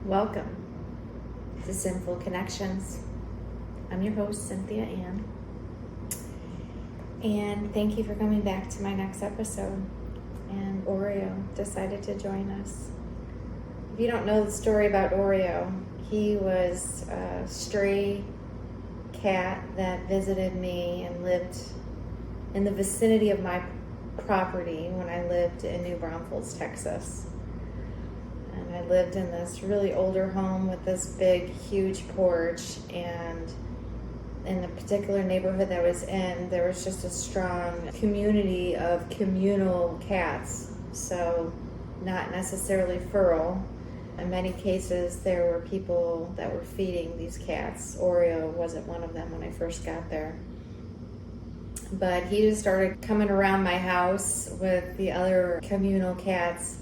Welcome to Cynful Connections. I'm your host, Cynthia Ann, and thank you for coming back to my next episode. And Oreo decided to join us. If you don't know the story about Oreo, he was a stray cat that visited me and lived in the vicinity of my property when I lived in New Braunfels, Texas. And I lived in this really older home with this big, huge porch, and in the particular neighborhood that I was in, there was just a strong community of communal cats. So not necessarily feral. In many cases, there were people that were feeding these cats. Oreo wasn't one of them when I first got there. But he just started coming around my house with the other communal cats.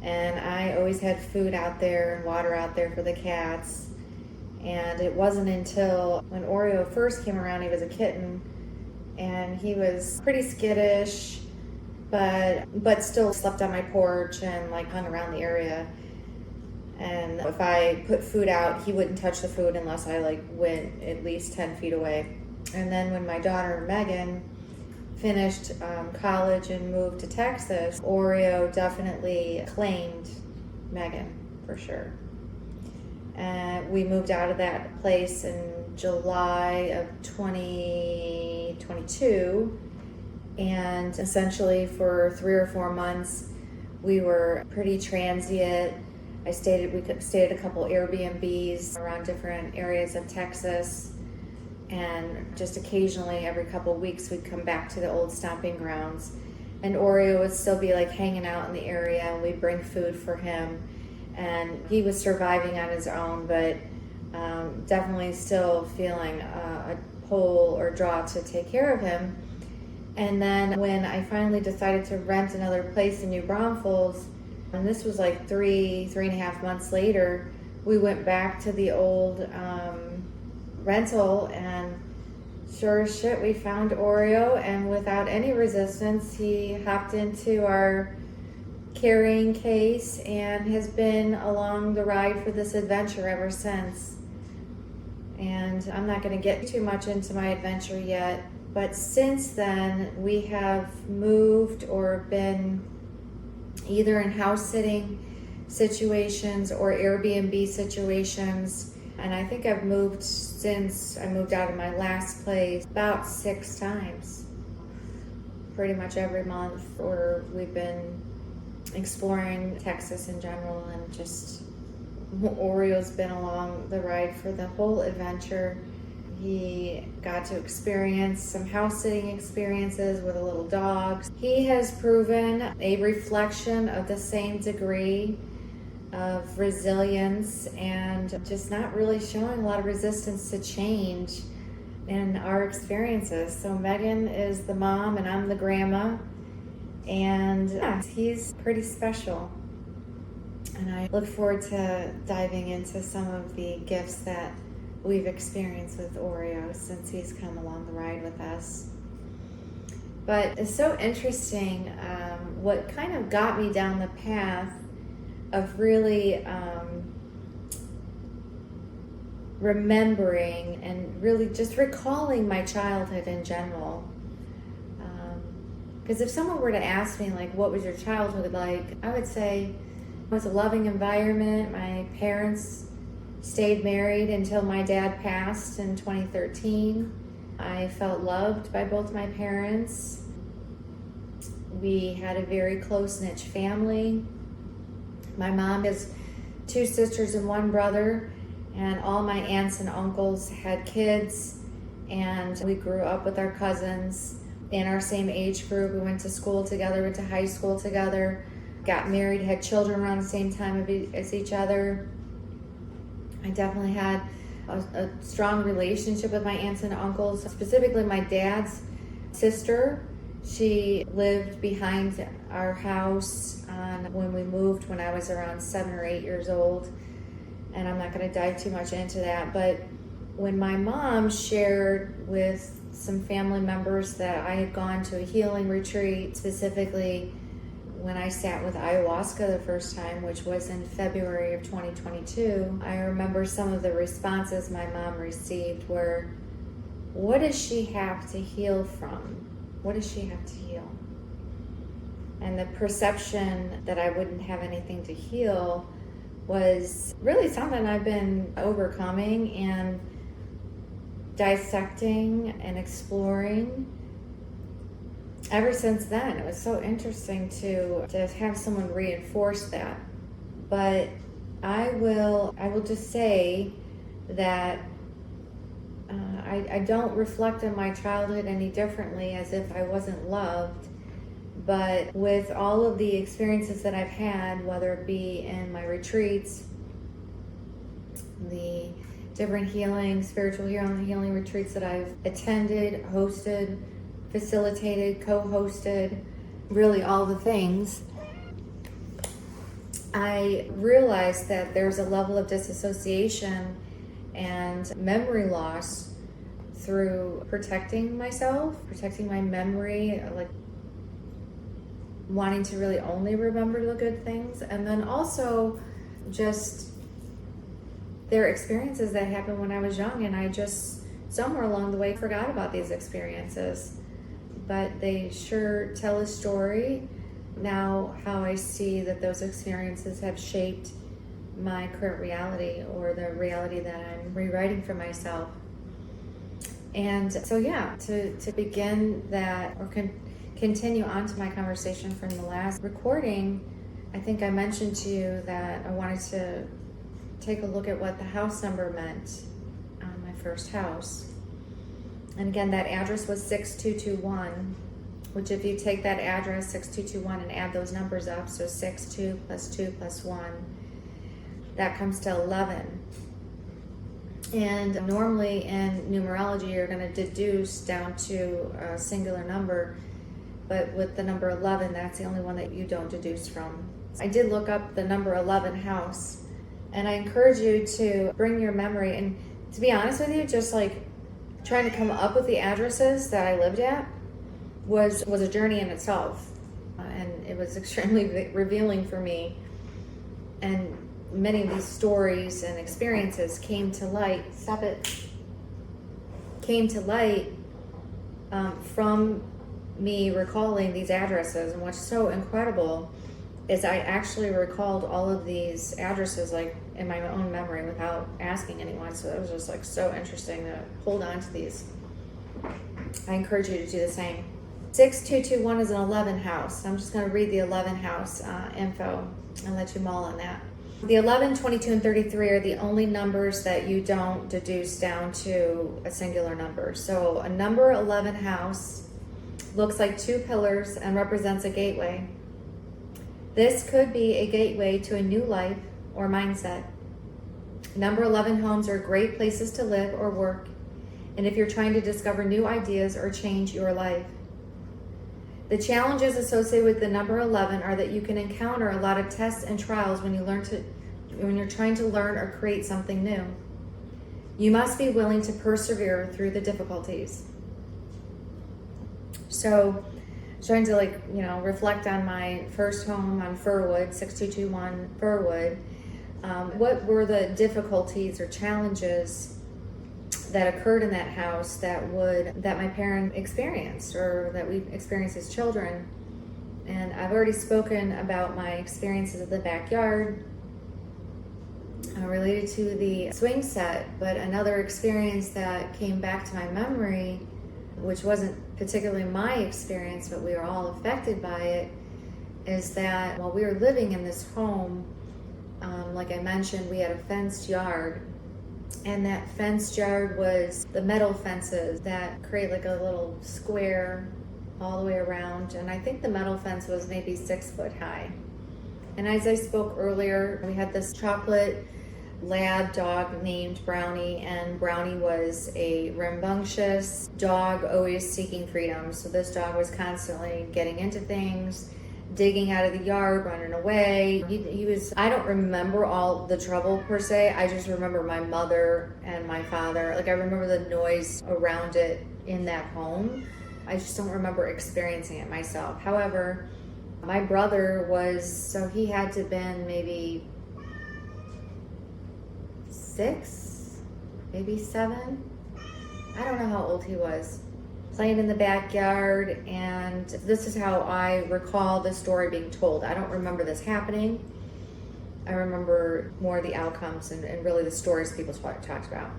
And I always had food out there and water out there for the cats. And it wasn't until when Oreo first came around, he was a kitten, and he was pretty skittish, but still slept on my porch and hung around the area. And if I put food out, he wouldn't touch the food unless I went at least 10 feet away. And then when my daughter Megan finished college and moved to Texas, Oreo definitely claimed Megan for sure. And we moved out of that place in July of 2022, and essentially for 3 or 4 months we were pretty transient. We stayed at a couple Airbnbs around different areas of Texas. And just occasionally, every couple of weeks, we'd come back to the old stomping grounds. And Oreo would still be hanging out in the area, and we'd bring food for him. And he was surviving on his own, but definitely still feeling a pull or draw to take care of him. And then when I finally decided to rent another place in New Braunfels, and this was 3.5 months later, we went back to the old rental, and sure as shit, we found Oreo, and without any resistance, he hopped into our carrying case and has been along the ride for this adventure ever since. And I'm not going to get too much into my adventure yet, but since then we have moved or been either in house sitting situations or Airbnb situations. And I think I've moved since I moved out of my last place about 6 times. Pretty much every month, or we've been exploring Texas in general, and just Oreo's been along the ride for the whole adventure. He got to experience some house sitting experiences with a little dog. He has proven a reflection of the same degree of resilience and just not really showing a lot of resistance to change in our experiences. So Megan is the mom and I'm the grandma, and he's pretty special. And I look forward to diving into some of the gifts that we've experienced with Oreo since he's come along the ride with us. But it's so interesting what kind of got me down the path of really remembering and really just recalling my childhood in general. Because if someone were to ask me, what was your childhood like, I would say it was a loving environment. My parents stayed married until my dad passed in 2013. I felt loved by both my parents. We had a very close-knit family. My mom has 2 sisters and 1 brother, and all my aunts and uncles had kids, and we grew up with our cousins in our same age group. We went to school together, went to high school together, got married, had children around the same time as each other. I definitely had a strong relationship with my aunts and uncles, specifically my dad's sister. She lived behind our house when we moved when I was around 7 or 8 years old. And I'm not going to dive too much into that. But when my mom shared with some family members that I had gone to a healing retreat, specifically when I sat with ayahuasca the first time, which was in February of 2022, I remember some of the responses my mom received were, what does she have to heal from? What does she have to heal? And the perception that I wouldn't have anything to heal was really something I've been overcoming and dissecting and exploring ever since then. It was so interesting to have someone reinforce that. But I will just say that I don't reflect on my childhood any differently, as if I wasn't loved. But with all of the experiences that I've had, whether it be in my retreats, the different spiritual healing retreats that I've attended, hosted, facilitated, co-hosted, really all the things, I realized that there's a level of disassociation and memory loss through protecting myself, protecting my memory, like wanting to really only remember the good things, and then also just their experiences that happened when I was young, and I just somewhere along the way forgot about these experiences. But they sure tell a story now, how I see that those experiences have shaped my current reality, or the reality that I'm rewriting for myself. And so to begin that, or continue on to my conversation from the last recording, I think I mentioned to you that I wanted to take a look at what the house number meant on my first house. And again, that address was 6221, which if you take that address, 6221, and add those numbers up, so 6, 2 plus 2 plus 1, that comes to 11. And normally in numerology, you're going to deduce down to a singular number, but with the number 11, that's the only one that you don't deduce from. I did look up the number 11 house, and I encourage you to bring your memory, and to be honest with you, just like trying to come up with the addresses that I lived at was a journey in itself, and it was extremely revealing for me. And many of these stories and experiences came to light. From me recalling these addresses. And what's so incredible is I actually recalled all of these addresses like in my own memory without asking anyone. So it was just like so interesting to hold on to these. I encourage you to do the same. 6221 is an 11 house. I'm just going to read the 11 house info and let you mull on that. The 11, 22, and 33 are the only numbers that you don't deduce down to a singular number. So a number 11 house looks like two pillars and represents a gateway. This could be a gateway to a new life or mindset. Number 11 homes are great places to live or work, and if you're trying to discover new ideas or change your life. The challenges associated with the number 11 are that you can encounter a lot of tests and trials when you're trying to learn or create something new. You must be willing to persevere through the difficulties. So, trying to reflect on my first home on Firwood, 6221 Firwood. What were the difficulties or challenges that occurred in that house that my parents experienced, or that we experienced as children? And I've already spoken about my experiences in the backyard related to the swing set, but another experience that came back to my memory, which wasn't particularly my experience, but we were all affected by it, is that while we were living in this home, like I mentioned, we had a fenced yard, and that fenced yard was the metal fences that create like a little square all the way around, and I think the metal fence was maybe 6 foot high. And as I spoke earlier, we had this chocolate lab dog named Brownie, and Brownie was a rambunctious dog, always seeking freedom. So this dog was constantly getting into things, digging out of the yard, running away. He was, I don't remember all the trouble per se, I just remember my mother and my father. Like I remember the noise around it in that home. I just don't remember experiencing it myself. However, My brother he had to have been maybe 6, maybe 7. I don't know how old he was. Playing in the backyard, and this is how I recall the story being told. I don't remember this happening. I remember more of the outcomes and really the stories people talked about.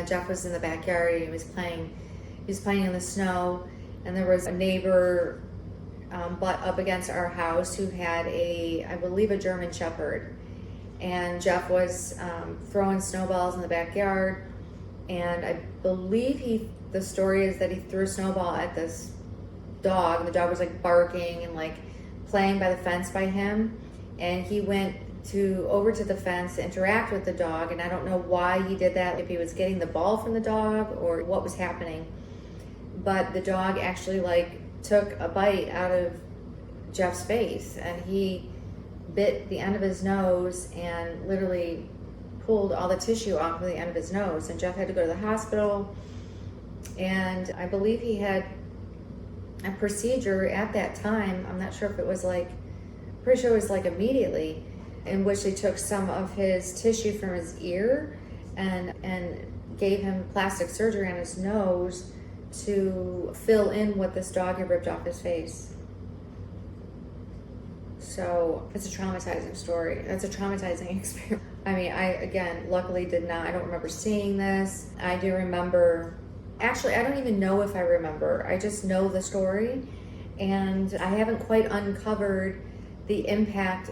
Jeff was in the backyard and he was playing in the snow, and there was a neighbor butt up against our house who had I believe a German Shepherd, and Jeff was throwing snowballs in the backyard, and I believe the story is that he threw a snowball at this dog, and the dog was like barking and like playing by the fence by him, and he went over to the fence to interact with the dog, and I don't know why he did that, if he was getting the ball from the dog or what was happening, but the dog actually like took a bite out of Jeff's face, and he bit the end of his nose and literally pulled all the tissue off of the end of his nose, and Jeff had to go to the hospital, and I believe he had a procedure at that time. I'm not sure if it was pretty sure it was like immediately, in which they took some of his tissue from his ear and gave him plastic surgery on his nose to fill in what this dog had ripped off his face. So it's a traumatizing story. That's a traumatizing experience. I mean, luckily I don't remember seeing this. I do remember, actually, I don't even know if I remember. I just know the story, and I haven't quite uncovered the impact,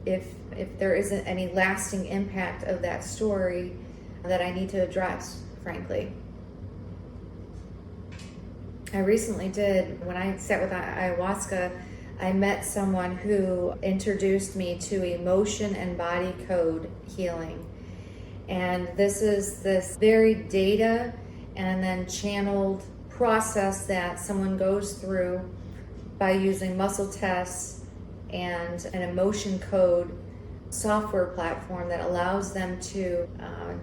if there isn't any lasting impact of that story that I need to address, frankly. I recently did, when I sat with ayahuasca, I met someone who introduced me to emotion and body code healing. And this is this very data and then channeled process that someone goes through by using muscle tests and an emotion code software platform that allows them to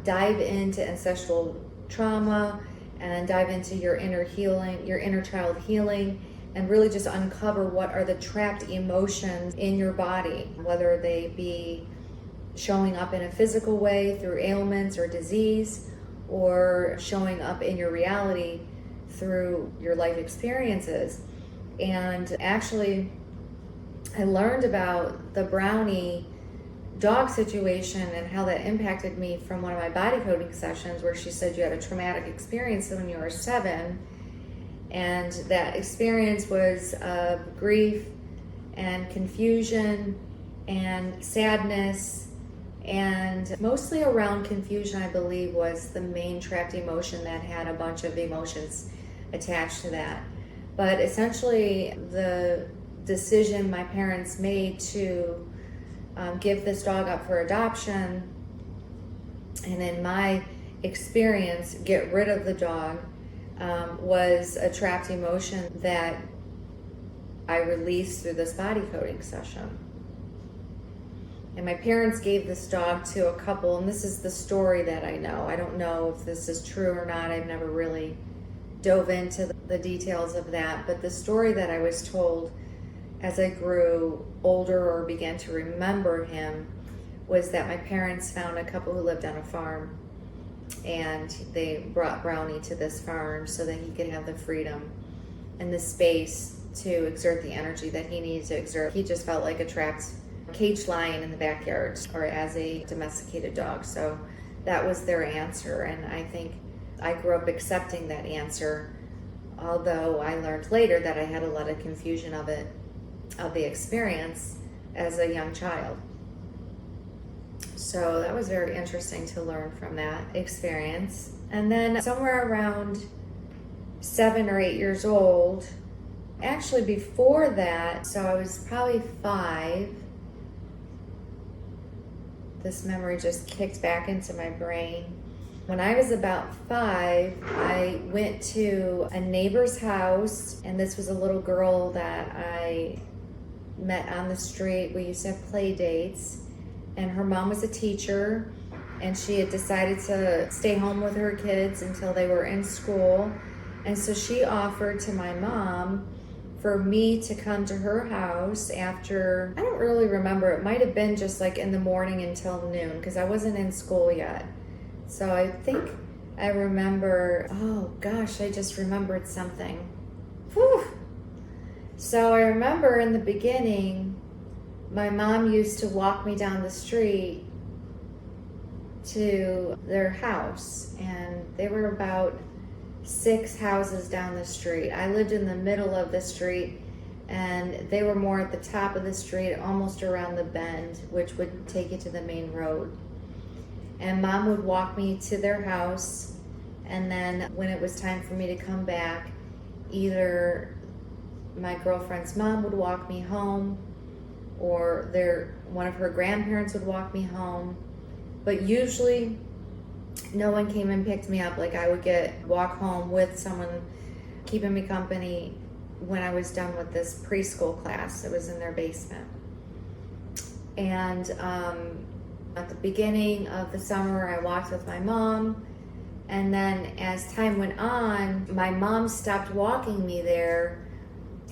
dive into ancestral trauma and then dive into your inner healing, your inner child healing, and really just uncover what are the trapped emotions in your body, whether they be showing up in a physical way through ailments or disease, or showing up in your reality through your life experiences. And actually, I learned about the brownie dog situation and how that impacted me from one of my body coding sessions, where she said you had a traumatic experience when you were 7, and that experience was grief and confusion and sadness, and mostly around confusion, I believe, was the main trapped emotion that had a bunch of emotions attached to that. But essentially, the decision my parents made to give this dog up for adoption, and in my experience, get rid of the dog, was a trapped emotion that I released through this body coding session. And my parents gave this dog to a couple, and this is the story that I know. I don't know if this is true or not. I've never really dove into the details of that, but the story that I was told as I grew older or began to remember him was that my parents found a couple who lived on a farm, and they brought Brownie to this farm so that he could have the freedom and the space to exert the energy that he needed to exert. He just felt like a trapped caged lion in the backyard, or as a domesticated dog. So that was their answer, and I think I grew up accepting that answer, although I learned later that I had a lot of confusion of the experience as a young child. So that was very interesting to learn from that experience. And then somewhere around 7 or 8 years old, actually before that, so I was probably 5, this memory just kicked back into my brain. When I was about 5, I went to a neighbor's house, and this was a little girl that I met on the street. We used to have play dates, and her mom was a teacher, and she had decided to stay home with her kids until they were in school. And so she offered to my mom for me to come to her house after, I don't really remember, it might have been just like in the morning until noon, because I wasn't in school yet. So I think I remember, oh gosh, I just remembered something. Whew. So I remember in the beginning, my mom used to walk me down the street to their house, and they were about 6 houses down the street. I lived in the middle of the street, and they were more at the top of the street, almost around the bend, which would take you to the main road. And mom would walk me to their house, and then when it was time for me to come back, either my girlfriend's mom would walk me home, or one of her grandparents would walk me home. But usually no one came and picked me up. Like, I would walk home with someone keeping me company when I was done with this preschool class. It was in their basement. And at the beginning of the summer, I walked with my mom. And then as time went on, my mom stopped walking me there.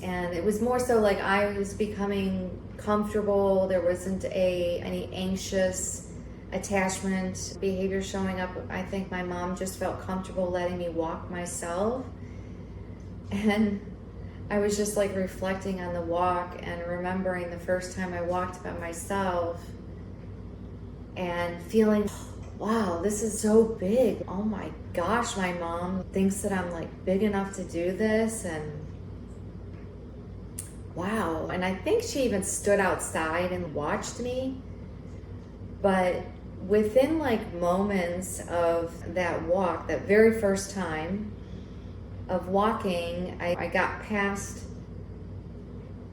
And it was more so like I was becoming comfortable. There wasn't any anxious attachment behavior showing up. I think my mom just felt comfortable letting me walk myself. And I was just like reflecting on the walk and remembering the first time I walked by myself and feeling, wow, this is so big. Oh my gosh, my mom thinks that I'm like big enough to do this, and wow. And I think she even stood outside and watched me. But within like moments of that walk, that very first time of walking, I got past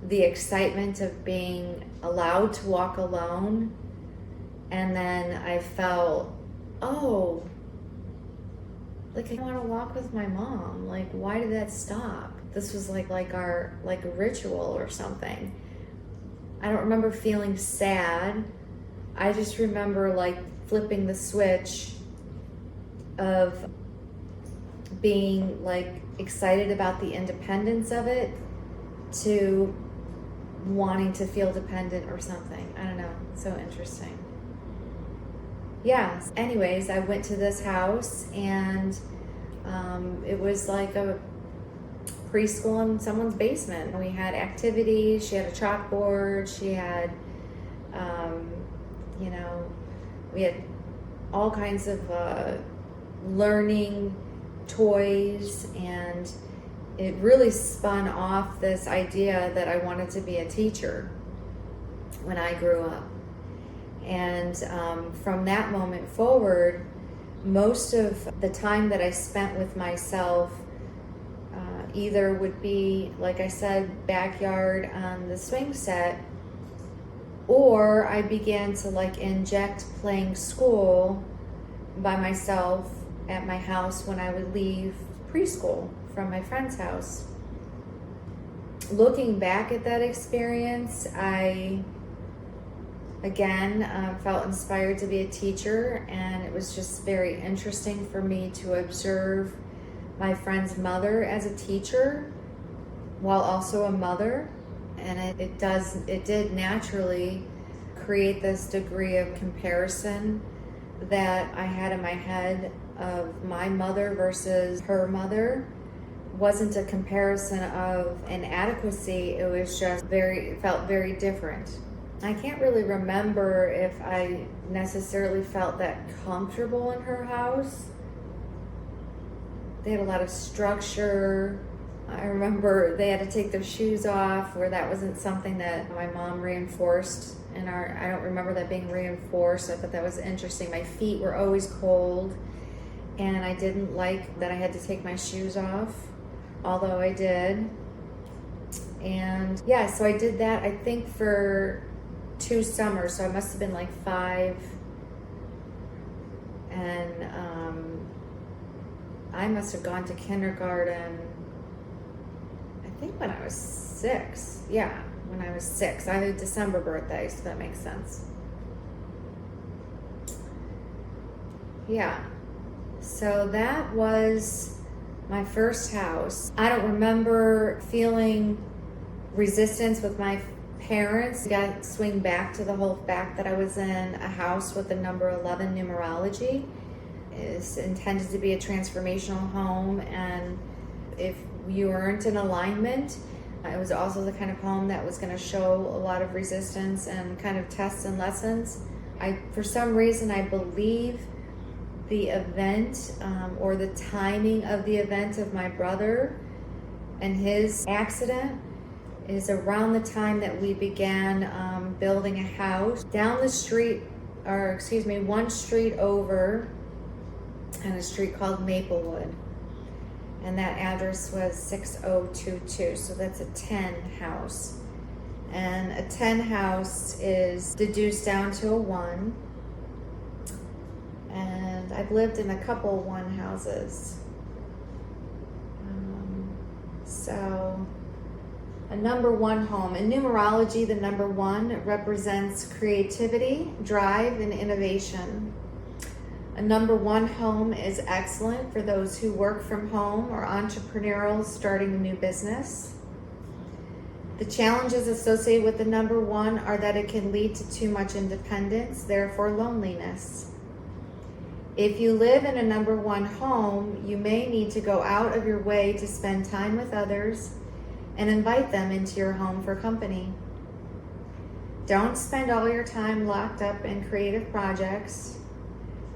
the excitement of being allowed to walk alone. And then I felt, oh, like I want to walk with my mom. Like, why did that stop? This was like a ritual or something. I don't remember feeling sad. I just remember like flipping the switch of being like excited about the independence of it to wanting to feel dependent or something. I don't know. It's so interesting. Yeah. Anyways, I went to this house, and it was like a preschool in someone's basement. We had activities. She had a chalkboard. She had, we had all kinds of learning toys, and it really spun off this idea that I wanted to be a teacher when I grew up. And from that moment forward, most of the time that I spent with myself either would be, like I said, backyard on the swing set, or I began to like inject playing school by myself at my house when I would leave preschool from my friend's house. Looking back at that experience, I again felt inspired to be a teacher, and it was just very interesting for me to observe my friend's mother as a teacher while also a mother. And it did naturally create this degree of comparison that I had in my head of my mother versus her mother. Wasn't a comparison of inadequacy, it was just felt very different. I can't really remember if I necessarily felt that comfortable in her house. They had a lot of structure. I remember they had to take their shoes off, where that wasn't something that my mom reinforced I don't remember that being reinforced. I thought that was interesting. My feet were always cold, and I didn't like that I had to take my shoes off, although I did. And yeah, so I did that, I think, for 2 summers, so I must have been like 5. And I must have gone to kindergarten, I think when I was 6. Yeah, when I was 6. I had a December birthday, so that makes sense. Yeah, so that was my first house. I don't remember feeling resistance with my parents. Got swing back to the whole fact that I was in a house with the number 11 numerology. It's intended to be a transformational home, and if you weren't in alignment, it was also the kind of home that was going to show a lot of resistance and kind of tests and lessons. For some reason, I believe the event or the timing of the event of my brother and his accident is around the time that we began building a house down the street, or excuse me, one street over on a street called Maplewood. And that address was 6022, so that's a 10 house. And a 10 house is deduced down to a 1. And I've lived in a couple 1 houses. So a number 1 home. In numerology, the number 1 represents creativity, drive, and innovation. A number 1 home is excellent for those who work from home or entrepreneurial starting a new business. The challenges associated with the number 1 are that it can lead to too much independence, therefore loneliness. If you live in a number 1 home, you may need to go out of your way to spend time with others and invite them into your home for company. Don't spend all your time locked up in creative projects.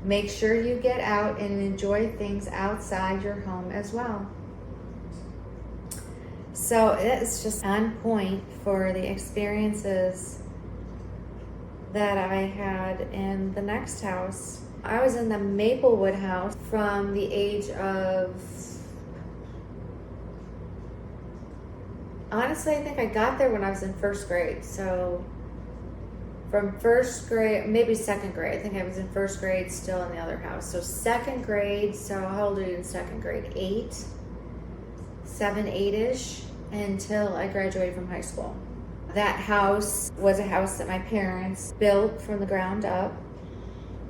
Make sure you get out and enjoy things outside your home as well. So it's just on point for the experiences that I had in the next house. I was in the Maplewood house from the age of, honestly, I think I got there when I was in 1st grade. So from 1st grade, maybe 2nd grade. I think I was in 1st grade, still in the other house. So 2nd grade, so how old are you in 2nd grade? 8, 7, 8-ish, until I graduated from high school. That house was a house that my parents built from the ground up.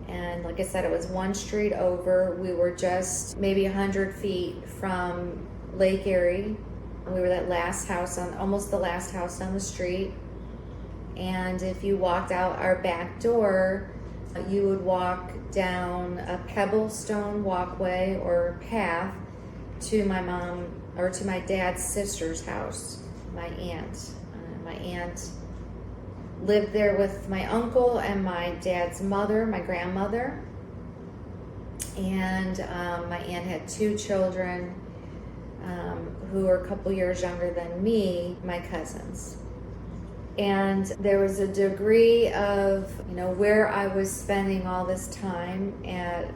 And like I said, it was one street over. We were just maybe 100 feet from Lake Erie. We were that last house almost the last house on the street. And if you walked out our back door, you would walk down a pebblestone walkway or path to my mom or to my dad's sister's house, my aunt. My aunt lived there with my uncle and my dad's mother, my grandmother. And my aunt had 2 children who were a couple years younger than me, my cousins. And there was a degree of, where I was spending all this time at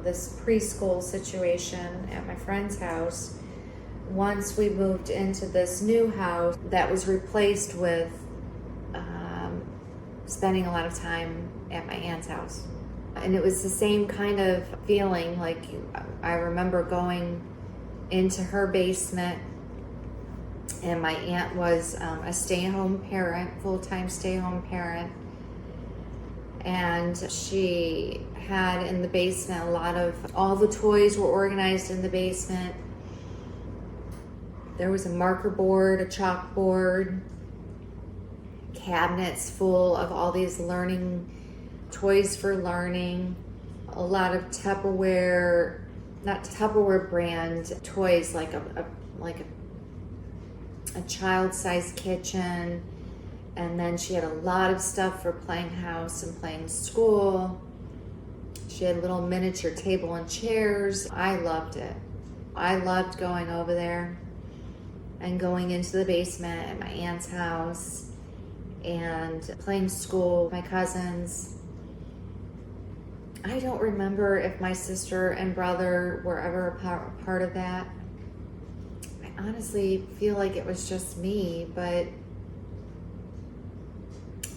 this preschool situation at my friend's house. Once we moved into this new house that was replaced with spending a lot of time at my aunt's house. And it was the same kind of feeling. Like, I remember going into her basement, and my aunt was a stay-at-home parent, full-time stay-at-home parent. And she had in the basement all the toys were organized in the basement. There was a marker board, a chalkboard, cabinets full of all these toys for learning, a lot of Tupperware, not Tupperware brand toys, like a child-sized kitchen. And then she had a lot of stuff for playing house and playing school. She had a little miniature table and chairs. I loved it. I loved going over there and going into the basement at my aunt's house and playing school with my cousins. I don't remember if my sister and brother were ever a part of that. I honestly feel like it was just me, but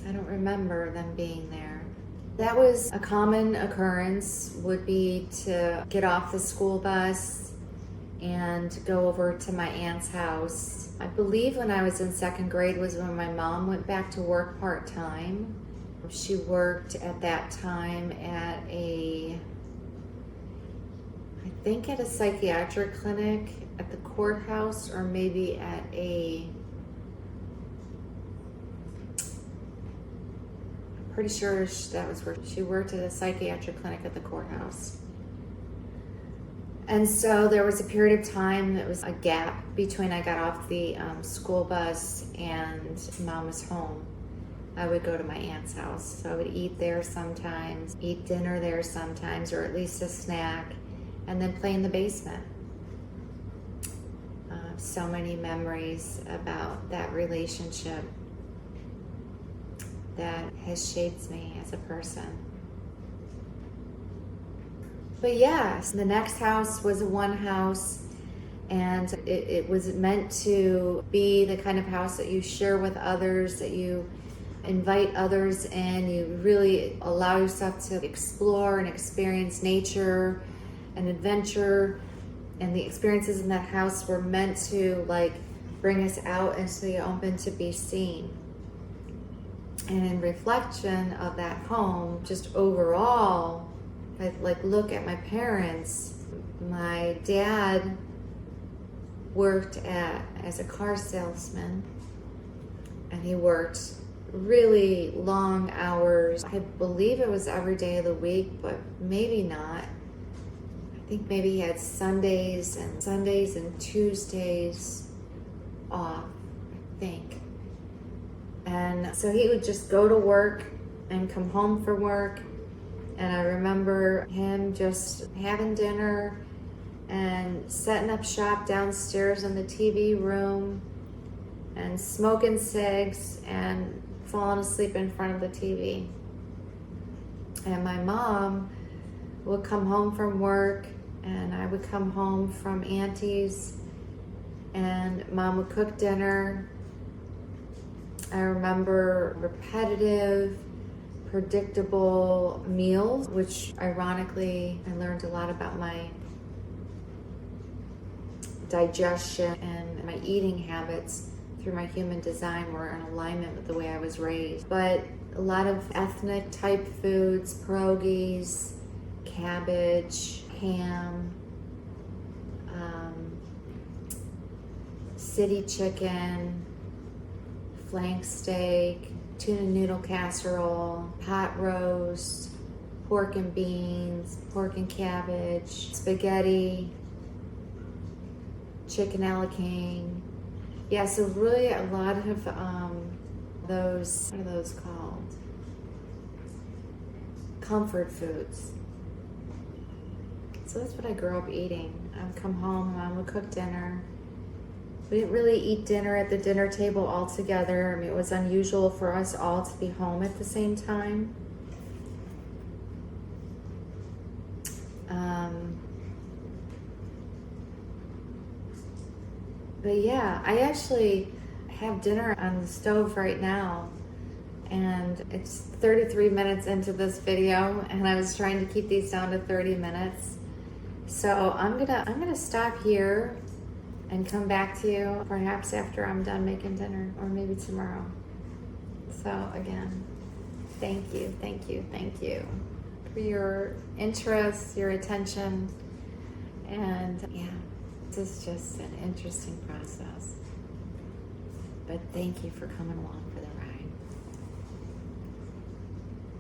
I don't remember them being there. That was a common occurrence, would be to get off the school bus and go over to my aunt's house. I believe when I was in 2nd grade was when my mom went back to work part-time. She worked at that time at a psychiatric clinic at the courthouse, or maybe at a pretty sure that was where she worked at a psychiatric clinic at the courthouse. And so there was a period of time that was a gap between I got off the school bus and Mom was home. I would go to my aunt's house. So I would eat there sometimes, eat dinner there sometimes, or at least a snack, and then play in the basement. So many memories about that relationship that has shaped me as a person. But yes, the next house was a one house, and it was meant to be the kind of house that you share with others, that you invite others in, you really allow yourself to explore and experience nature and adventure. And the experiences in that house were meant to bring us out into the open to be seen. And in reflection of that home, just overall, I look at my parents. My dad worked as a car salesman, and he worked really long hours. I believe it was every day of the week, but maybe not. I think maybe he had Sundays and Tuesdays off, I think. And so he would just go to work and come home from work. And I remember him just having dinner and setting up shop downstairs in the TV room and smoking cigs and falling asleep in front of the TV. And my mom would come home from work, and I would come home from Auntie's, and Mom would cook dinner. I remember repetitive, predictable meals, which ironically, I learned a lot about my digestion and my eating habits through my human design were in alignment with the way I was raised. But a lot of ethnic type foods, pierogies, cabbage, ham, city chicken, flank steak, tuna noodle casserole, pot roast, pork and beans, pork and cabbage, spaghetti, chicken a la king. Yeah, so really a lot of those, what are those called? Comfort foods. So that's what I grew up eating. I would come home, Mom would cook dinner. We didn't really eat dinner at the dinner table all together. I mean, it was unusual for us all to be home at the same time. But yeah, I actually have dinner on the stove right now, and it's 33 minutes into this video, and I was trying to keep these down to 30 minutes. So I'm gonna stop here and come back to you perhaps after I'm done making dinner, or maybe tomorrow. So again, thank you for your interest, your attention, and yeah, this is just an interesting process. But thank you for coming along for the ride.